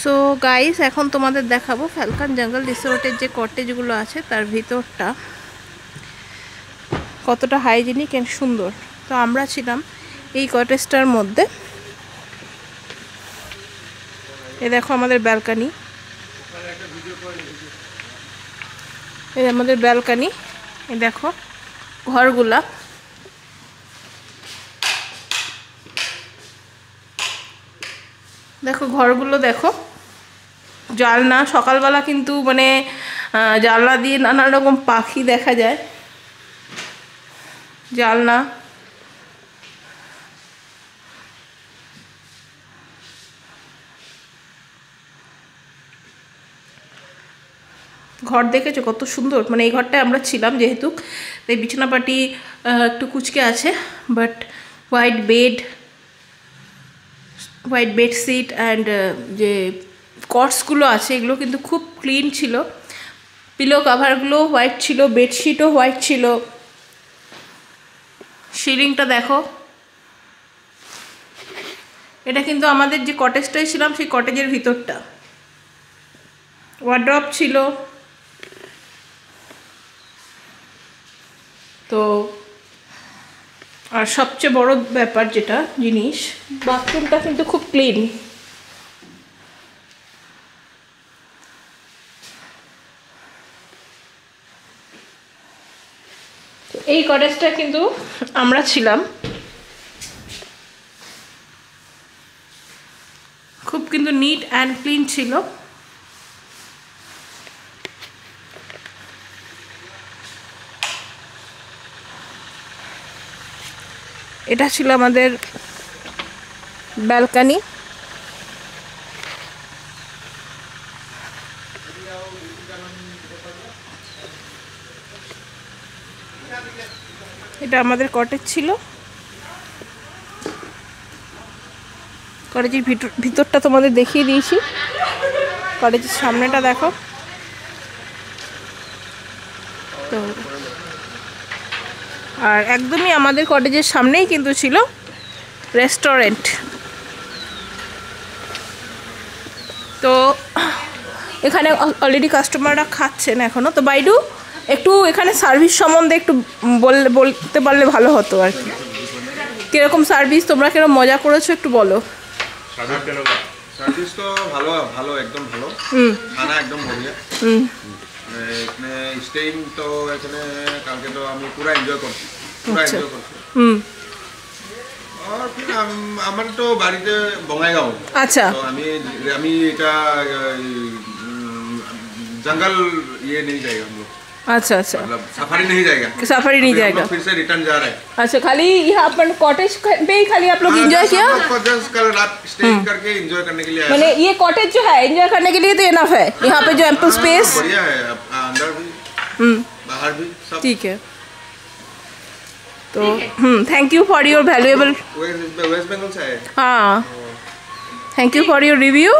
So guys, এখন তোমাদের দেখাবো ফ্যালকন জঙ্গল রিসোর্টের যে কটেজগুলো আছে তার ভিতরটা কতটা হাইজিনিক এন্ড সুন্দর। তো আমরা ছিলাম এই কটেজটার মধ্যে। এ দেখো আমাদের ব্যালকনি, এই আমাদের ব্যালকনি। এই দেখো ঘরগুলা, দেখো ঘরগুলো দেখো। জানলা সকালবেলা কিন্তু মানে জানলা দিয়ে নানা রকম পাখি দেখা যায়। জানলা, ঘর দেখেছো কত সুন্দর। মানে এই ঘরটায় আমরা ছিলাম যেহেতু, তাই বিছানাপাটি একটু কুচকে আছে, বাট হোয়াইট বেডশিট অ্যান্ড যে কটসগুলো আছে এগুলো কিন্তু খুব ক্লিন ছিল। পিলো কাভারগুলো হোয়াইট ছিল, বেডশিটও হোয়াইট ছিল। সিলিংটা দেখো। এটা কিন্তু আমাদের যে কটেজটায় ছিলাম সেই কটেজের ভিতরটা। ওয়ার্ড্রপ ছিল। তো আর সবচেয়ে বড় ব্যাপার যেটা জিনিস, বাথরুমটা কিন্তু খুব ক্লিন। তো এই কটেজটা কিন্তু আমরা ছিলাম, খুব কিন্তু নিট অ্যান্ড ক্লিন ছিল। এটা ছিল আমাদের ব্যালকনি। এটা আমাদের কটেজ ছিল। কটেজের ভিতরটা তোমাদের দেখিয়ে দিয়েছি। কটেজের সামনেটা দেখো। তো আর একদমই আমাদের কটেজের সামনেই কিন্তু ছিল রেস্টুরেন্ট। তো এখানে অলরেডি কাস্টমাররা খাচ্ছেন এখনও। তো বাইডু, একটু এখানে সার্ভিস সম্বন্ধে একটু বলতে পারলে ভালো হতো আর কি। কিরকম সার্ভিস, তোমরা কিরকম মজা করেছো একটু বলো। সার্ভিস তো ভালো ভালো, একদম ভালো। খানা একদম বঢ়িয়া। এখানে স্টেইং তো এখানে কালকে তো আমি পুরা এনজয় করছি, আর फिर আমার তো বাড়িতে বঙ্গাইগাঁও। আচ্ছা, তো আমি এটা जंगल ये नहीं जाएगा हम लोग। अच्छा अच्छा, मतलब सफारी नहीं जाएगा। सफारी नहीं जाएगा, फिर से रिटर्न जा रहे हैं। अच्छा, खाली यहाँ अपन कॉटेज पे ही खाली आप लोग एंजॉय किया? कल रात स्टे करके एंजॉय करने के लिए आया। मैंने ये कॉटेज जो है एंजॉय करने के लिए तो इनफ है। यहाँ पे जो एम्पल स्पेस बढ़िया है, अंदर भी बाहर भी सब ठीक है। तो thank you for your valuable. West Bengal से है। हाँ, thank you for your review.